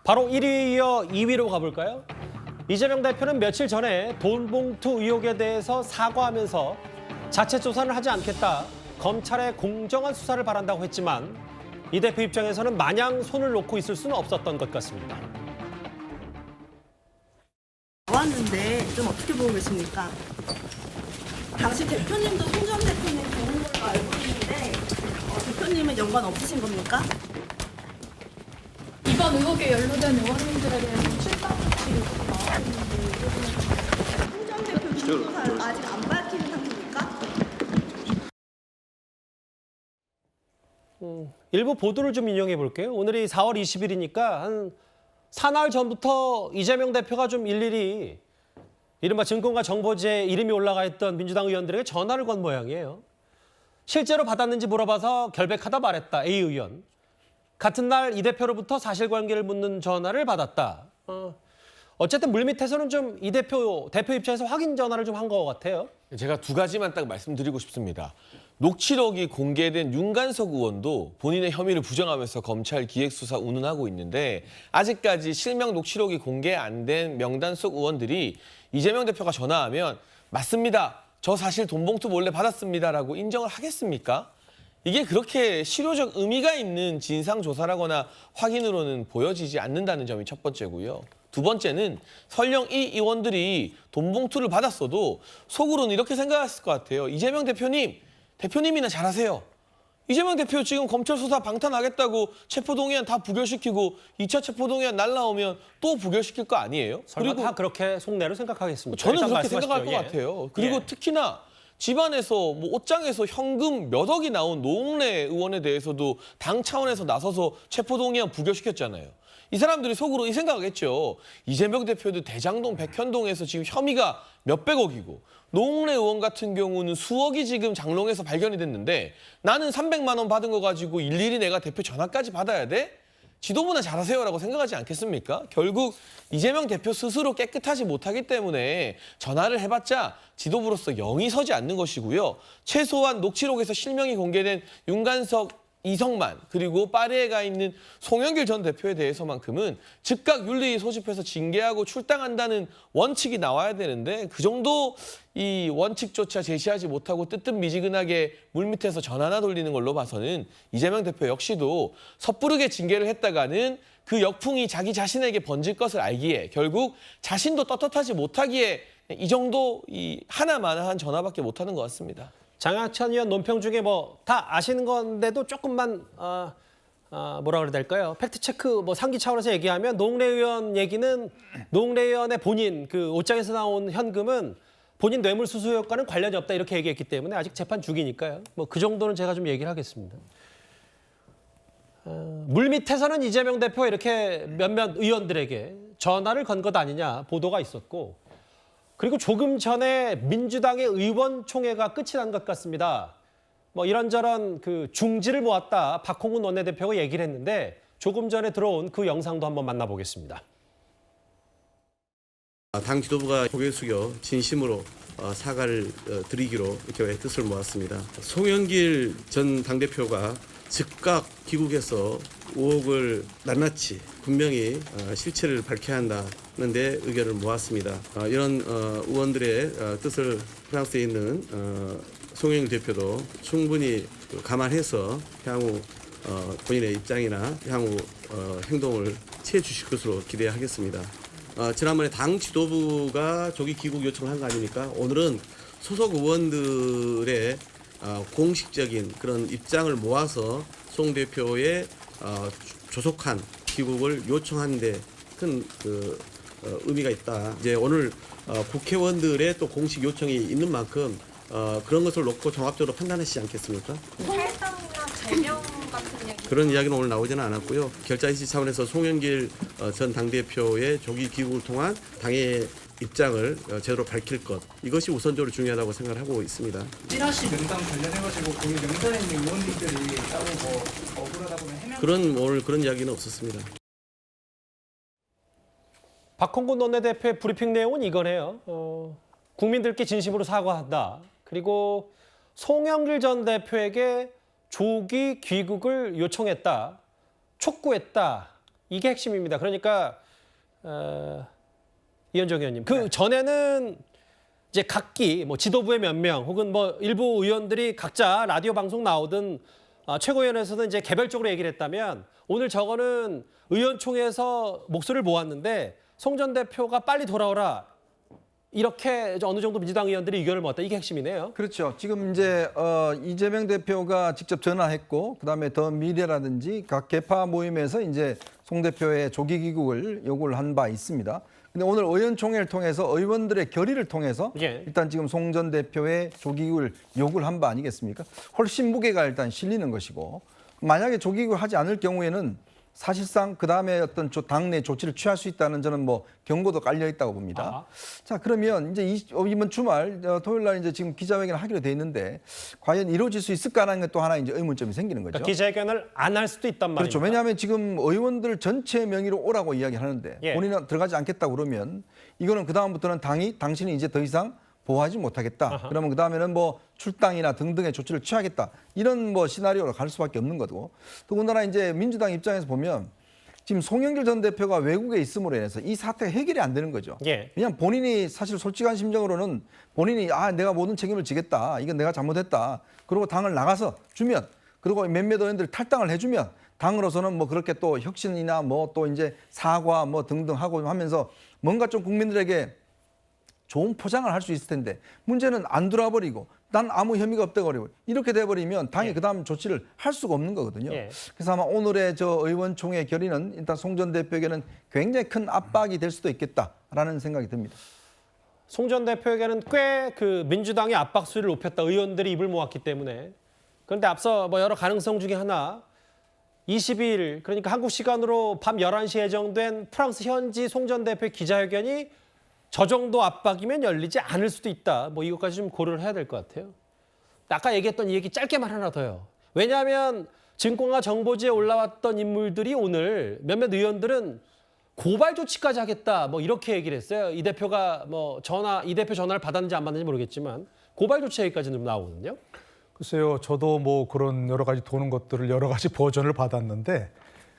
바로 1위 이어 2위로 가볼까요? 이재명 대표는 며칠 전에 돈봉투 의혹에 대해서 사과하면서 자체 조사는 하지 않겠다, 검찰의 공정한 수사를 바란다고 했지만 이 대표 입장에서는 마냥 손을 놓고 있을 수는 없었던 것 같습니다. 나왔는데 좀 어떻게 보고 계십니까? 당시 대표님도 송 전 대표님 보는 걸로 알고 있는데 대표님은 연관 없으신 겁니까? 이번 의혹에 연루된 의원님들에 대해서 출당 조치를 나왔는데 송 전 대표 기소사를 아직 안 밝히는 상태입니까? 일부 보도를 좀 인용해 볼게요. 오늘이 4월 20일이니까 한 사나흘 전부터 이재명 대표가 좀 일일이 이른바 증권가 정보지에 이름이 올라가 있던 민주당 의원들에게 전화를 건 모양이에요. 실제로 받았는지 물어봐서 결백하다 말했다, A 의원. 같은 날 이 대표로부터 사실관계를 묻는 전화를 받았다. 어쨌든 물밑에서는 좀 이 대표 입장에서 확인 전화를 좀 한 것 같아요. 제가 두 가지만 딱 말씀드리고 싶습니다. 녹취록이 공개된 윤관석 의원도 본인의 혐의를 부정하면서 검찰 기획수사 운운하고 있는데 아직까지 실명 녹취록이 공개 안 된 명단 속 의원들이 이재명 대표가 전화하면 맞습니다. 저 사실 돈봉투 몰래 받았습니다라고 인정을 하겠습니까? 이게 그렇게 실효적 의미가 있는 진상조사라거나 확인으로는 보여지지 않는다는 점이 첫 번째고요. 두 번째는 설령 이 의원들이 돈봉투를 받았어도 속으로는 이렇게 생각했을 것 같아요. 이재명 대표님이나 잘하세요. 이재명 대표 지금 검찰 수사 방탄하겠다고 체포동의안 다 부결시키고 2차 체포동의안 날라오면 또 부결시킬 거 아니에요? 설마 다 그렇게 속내로 생각하겠습니까? 저는 일단 그렇게 말씀하십시오. 생각할 것 예. 같아요. 그리고 예. 특히나 집안에서 옷장에서 현금 몇 억이 나온 노웅래 의원에 대해서도 당 차원에서 나서서 체포동의안 부결시켰잖아요. 이 사람들이 속으로 이 생각하겠죠. 이재명 대표도 대장동, 백현동에서 지금 혐의가 몇백억이고 노웅래 의원 같은 경우는 수억이 지금 장롱에서 발견이 됐는데 나는 300만 원 받은 거 가지고 일일이 내가 대표 전화까지 받아야 돼? 지도부나 잘하세요라고 생각하지 않겠습니까? 결국 이재명 대표 스스로 깨끗하지 못하기 때문에 전화를 해봤자 지도부로서 영이 서지 않는 것이고요. 최소한 녹취록에서 실명이 공개된 윤관석, 이성만 그리고 파리에 가 있는 송영길 전 대표에 대해서만큼은 즉각 윤리위 소집해서 징계하고 출당한다는 원칙이 나와야 되는데 그 정도 이 원칙조차 제시하지 못하고 뜨뜻미지근하게 물밑에서 전화나 돌리는 걸로 봐서는 이재명 대표 역시도 섣부르게 징계를 했다가는 그 역풍이 자기 자신에게 번질 것을 알기에 결국 자신도 떳떳하지 못하기에 이 정도 이 하나만한 전화밖에 못하는 것 같습니다. 장하천 의원 논평 중에 뭐 다 아시는 건데도 조금만 뭐라 그래야 될까요? 팩트 체크 뭐 상기 차원에서 얘기하면 노웅래 의원 얘기는 노웅래 의원의 본인 그 옷장에서 나온 현금은 본인 뇌물수수 효과는 관련이 없다 이렇게 얘기했기 때문에 아직 재판 중이니까요. 뭐 그 정도는 제가 좀 얘기를 하겠습니다. 물밑에서는 이재명 대표가 이렇게 몇몇 의원들에게 전화를 건 것 아니냐 보도가 있었고 그리고 조금 전에 민주당의 의원총회가 끝이 난 것 같습니다. 뭐 이런저런 그 중지를 모았다 박홍근 원내대표가 얘기를 했는데 조금 전에 들어온 그 영상도 한번 만나보겠습니다. 당 지도부가 고개 숙여 진심으로 사과를 드리기로 이렇게 뜻을 모았습니다. 송영길 전 당대표가 즉각 귀국해서 의혹을 낱낱이 분명히 실체를 밝혀야 한다는 데 의견을 모았습니다. 이런 의원들의 뜻을 프랑스에 있는 송영길 대표도 충분히 감안해서 향후 본인의 입장이나 향후 행동을 취해 주실 것으로 기대하겠습니다. 지난번에 당 지도부가 조기 귀국 요청을 한 거 아닙니까? 오늘은 소속 의원들의 공식적인 그런 입장을 모아서 송 대표의 조속한 귀국을 요청한 데 큰 의미가 있다. 이제 오늘 국회의원들의 또 공식 요청이 있는 만큼 그런 것을 놓고 종합적으로 판단하시지 않겠습니까? 탈당이나 제명 같은 얘기. 그런 이야기는 오늘 나오지는 않았고요. 결자인식 차원에서 송영길 전 당대표의 조기 귀국을 통한 당의 입장을 제대로 밝힐 것, 이것이 우선적으로 중요하다고 생각을 하고 있습니다. 찌라시 명단 관련해가지고 거기 명단에 있는 의원님들이 따로 뭐 억울하다고 오늘 그런 이야기는 없었습니다. 박홍근 원내대표의 브리핑 내용은 이거네요. 국민들께 진심으로 사과한다. 그리고 송영길 전 대표에게 조기 귀국을 요청했다. 촉구했다. 이게 핵심입니다. 그러니까 이현정 의원님, 그 전에는 이제 각기 뭐 지도부의 몇 명 혹은 뭐 일부 의원들이 각자 라디오 방송 나오든 최고위원회에서는 이제 개별적으로 얘기를 했다면 오늘 저거는 의원총회에서 목소리를 모았는데 송 전 대표가 빨리 돌아오라 이렇게 어느 정도 민주당 의원들이 의견을 모았다. 이게 핵심이네요. 그렇죠. 지금 이제 이재명 대표가 직접 전화했고 그다음에 더 미래라든지 각 개파 모임에서 이제 송 대표의 조기 귀국을 요구를 한 바 있습니다. 근데 오늘 의원총회를 통해서 의원들의 결의를 통해서 예. 일단 지금 송 전 대표의 조기 귀국을 요구를 한 바 아니겠습니까? 훨씬 무게가 일단 실리는 것이고 만약에 조기 귀국을 하지 않을 경우에는 사실상 그 다음에 어떤 당내 조치를 취할 수 있다는 저는 뭐 경고도 깔려 있다고 봅니다. 아하. 자 그러면 이제 이번 주말 토요일 날 이제 지금 기자회견을 하기로 돼 있는데 과연 이루어질 수 있을까라는 게 또 하나 이제 의문점이 생기는 거죠. 그러니까 기자회견을 안 할 수도 있단 말이죠. 그렇죠. 왜냐하면 지금 의원들 전체 명의로 오라고 이야기하는데 예. 본인은 들어가지 않겠다고 그러면 이거는 그 다음부터는 당신이 이제 더 이상 보호하지 못하겠다. 아하. 그러면 그 다음에는 뭐 출당이나 등등의 조치를 취하겠다. 이런 뭐 시나리오로 갈 수밖에 없는 거고. 더군다나 이제 민주당 입장에서 보면 지금 송영길 전 대표가 외국에 있음으로 인해서 이 사태가 해결이 안 되는 거죠. 예. 그냥 본인이 사실 솔직한 심정으로는 본인이 내가 모든 책임을 지겠다. 이건 내가 잘못했다. 그리고 당을 나가서 주면 그리고 몇몇 의원들 탈당을 해주면 당으로서는 뭐 그렇게 또 혁신이나 뭐 또 이제 사과 뭐 등등 하고 하면서 뭔가 좀 국민들에게 좋은 포장을 할 수 있을 텐데 문제는 안 들어와버리고 난 아무 혐의가 없다고 그러고 이렇게 돼버리면 당이 그다음 조치를 할 수가 없는 거거든요. 예. 그래서 아마 오늘의 저 의원총회 결의는 일단 송 전 대표에게는 굉장히 큰 압박이 될 수도 있겠다라는 생각이 듭니다. 송 전 대표에게는 꽤 그 민주당의 압박수를 높였다. 의원들이 입을 모았기 때문에. 그런데 앞서 뭐 여러 가능성 중에 하나 22일 그러니까 한국 시간으로 밤 11시에 예정된 프랑스 현지 송 전 대표의 기자회견이 저 정도 압박이면 열리지 않을 수도 있다. 뭐 이것까지 좀 고려를 해야 될 것 같아요. 아까 얘기했던 이 얘기 짧게만 하나 더요. 왜냐하면 증권가 정보지에 올라왔던 인물들이 오늘 몇몇 의원들은 고발 조치까지 하겠다. 뭐 이렇게 얘기를 했어요. 이 대표가 이 대표 전화를 받았는지 안 받았는지 모르겠지만 고발 조치 얘기까지는 좀 나오거든요. 글쎄요, 저도 뭐 그런 여러 가지 도는 것들을 여러 가지 버전을 받았는데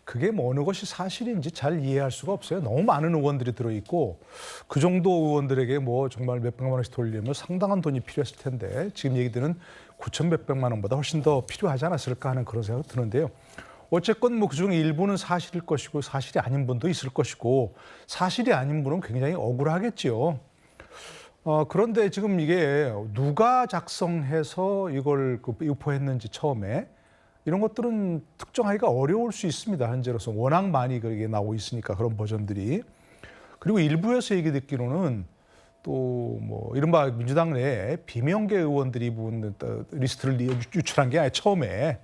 그게 뭐 어느 것이 사실인지 잘 이해할 수가 없어요. 너무 많은 의원들이 들어있고 그 정도 의원들에게 뭐 정말 몇백만 원씩 돌리면 상당한 돈이 필요했을 텐데 지금 얘기들은 9천 몇백만 원보다 훨씬 더 필요하지 않았을까 하는 그런 생각이 드는데요. 어쨌건 뭐 그중 일부는 사실일 것이고 사실이 아닌 분도 있을 것이고 사실이 아닌 분은 굉장히 억울하겠지요. 그런데 지금 이게 누가 작성해서 이걸 유포했는지 처음에 이런 것들은 특정하기가 어려울 수 있습니다. 현재로서 워낙 많이 그게 나오고 있으니까 그런 버전들이. 그리고 일부에서 얘기 듣기로는 또 뭐 이른바 민주당 내에 비명계 의원들이 이 부분 리스트를 유출한 게 아니라 처음에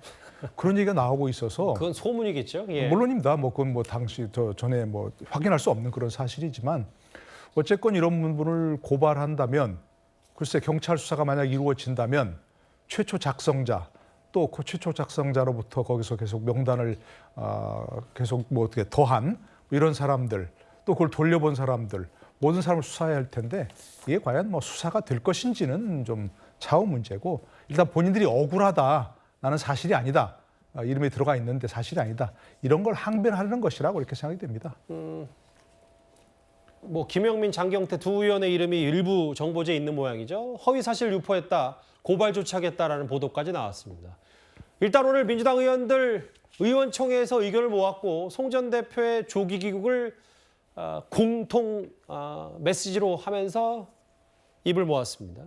그런 얘기가 나오고 있어서 그건 소문이겠죠. 예. 물론입니다. 뭐 그건 뭐 당시 전에 뭐 확인할 수 없는 그런 사실이지만 어쨌건 이런 부분을 고발한다면 글쎄 경찰 수사가 만약 이루어진다면 최초 작성자 또 그 최초 작성자로부터 거기서 계속 명단을 계속 뭐 어떻게 더한 이런 사람들 또 그걸 돌려본 사람들 모든 사람을 수사해야 할 텐데 이게 과연 뭐 수사가 될 것인지는 좀 차후 문제고 일단 본인들이 억울하다 나는 사실이 아니다 이름에 들어가 있는데 사실이 아니다 이런 걸 항변하려는 것이라고 이렇게 생각이 됩니다. 뭐 김영민, 장경태 두 의원의 이름이 일부 정보지에 있는 모양이죠. 허위 사실 유포했다, 고발 조치하겠다라는 보도까지 나왔습니다. 일단 오늘 민주당 의원들 의원총회에서 의견을 모았고 송 전 대표의 조기 귀국을 공통 메시지로 하면서 입을 모았습니다.